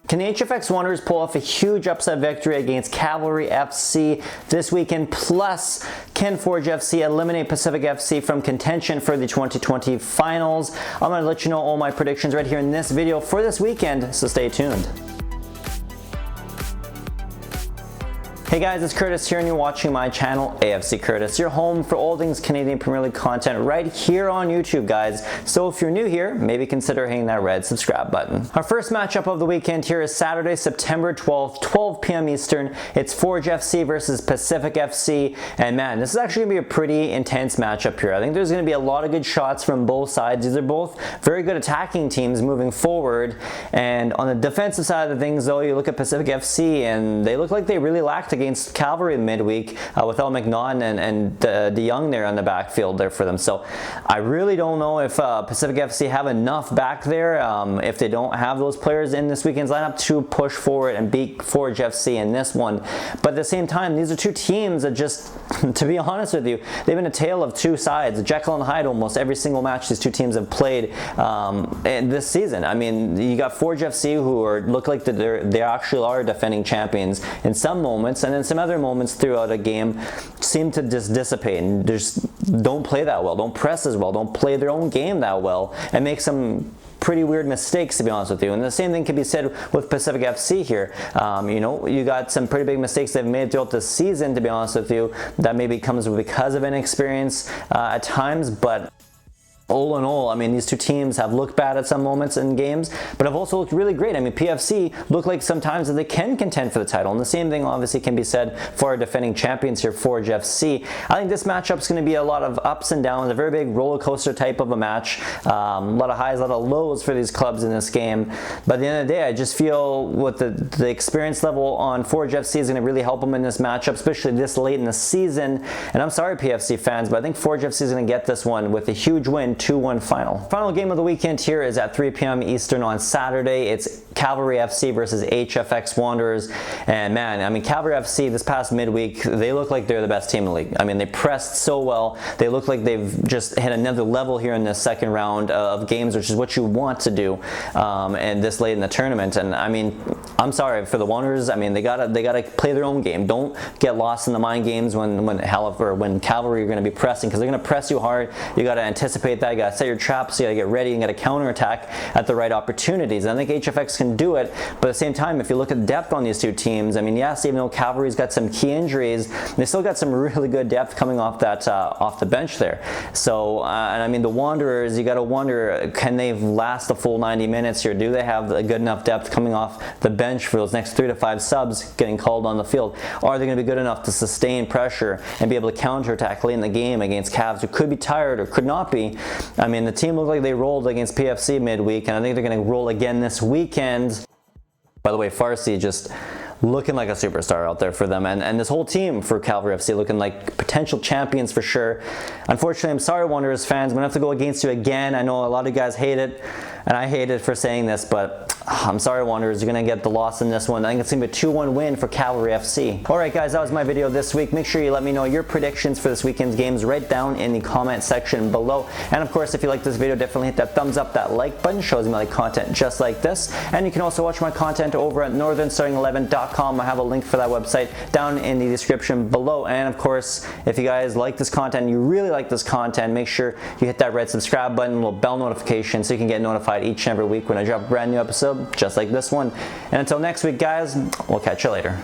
Can the HFX Wanderers pull off a huge upset victory against Cavalry FC this weekend? Plus, can Forge FC eliminate Pacific FC from contention for the 2020 finals? I'm going to let you know all my predictions right here in this video for this weekend, so stay tuned. Hey guys, it's Curtis here and you're watching my channel, A.F.C. Curtis, your home for all things Canadian Premier League content right here on YouTube, guys. So if you're new here, maybe consider hitting that red subscribe button. Our first matchup of the weekend here is Saturday, September 12th, 12 p.m. Eastern. It's Forge FC versus Pacific FC. And man, this is actually going to be a pretty intense matchup here. I think there's going to be a lot of good shots from both sides. These are both very good attacking teams moving forward. And on the defensive side of things, though, you look at Pacific FC and they look like they really lacked against Cavalry midweek without McNaughton and De Young there on the backfield there for them. So I really don't know if Pacific FC have enough back there if they don't have those players in this weekend's lineup to push forward and beat Forge FC in this one. But at the same time, these are two teams that just, to be honest with you, they've been a tale of two sides. Jekyll and Hyde almost every single match these two teams have played this season. I mean, you got Forge FC who look like they actually are defending champions in some moments, and then some other moments throughout a game seem to just dissipate and just don't play that well, don't press as well, don't play their own game that well, and make some pretty weird mistakes, to be honest with you. And the same thing can be said with Pacific FC here. You know, you got some pretty big mistakes they've made throughout the season, to be honest with you, that maybe comes because of inexperience at times, but all in all, I mean, these two teams have looked bad at some moments in games, but have also looked really great. I mean, PFC look like sometimes that they can contend for the title, and the same thing obviously can be said for our defending champions here, Forge FC. I think this matchup is going to be a lot of ups and downs, a very big roller coaster type of a match, a lot of highs, a lot of lows for these clubs in this game. But at the end of the day, I just feel with the experience level on Forge FC is going to really help them in this matchup, especially this late in the season. And I'm sorry, PFC fans, but I think Forge FC is going to get this one with a huge win, 2-1 final. Final game of the weekend here is at 3 p.m. Eastern on Saturday. It's Cavalry FC versus HFX Wanderers. And man, I mean, Cavalry FC this past midweek, they look like they're the best team in the league. I mean, they pressed so well. They look like they've just hit another level here in this second round of games, which is what you want to do and this late in the tournament. And I mean, I'm sorry for the Wanderers. I mean, they gotta play their own game. Don't get lost in the mind games when Cavalry are going to be pressing, because they're going to press you hard. You got to anticipate that. You got to set your traps, you gotta get ready and get a counter attack at the right opportunities. And I think HFX can do it, but at the same time, if you look at the depth on these two teams, I mean, yes, even though Cavalry's got some key injuries, they still got some really good depth coming off that off the bench there. So, and I mean, the Wanderers, you gotta wonder, can they last the full 90 minutes here? Do they have a good enough depth coming off the bench for those next 3 to 5 subs getting called on the field? Are they gonna be good enough to sustain pressure and be able to counter attack late in the game against Cavs who could be tired or could not be? I mean, the team looked like they rolled against PFC midweek, and I think they're going to roll again this weekend. By the way, Farsi just looking like a superstar out there for them, and this whole team for Cavalry FC looking like potential champions for sure. Unfortunately, I'm sorry, Wanderers fans, I'm going to have to go against you again. I know a lot of you guys hate it, and I hate it for saying this, but I'm sorry, Wanderers, you're going to get the loss in this one. I think it's going to be a 2-1 win for Cavalry FC. Alright guys, that was my video this week. Make sure you let me know your predictions for this weekend's games right down in the comment section below. And of course, if you like this video, definitely hit that thumbs up, that like button. Shows me like content just like this. And you can also watch my content over at northernstarting11.com. I have a link for that website down in the description below. And of course, if you guys like this content, you really like this content, make sure you hit that red subscribe button, little bell notification, so you can get notified each and every week when I drop a brand new episode just like this one. And until next week, guys, we'll catch you later.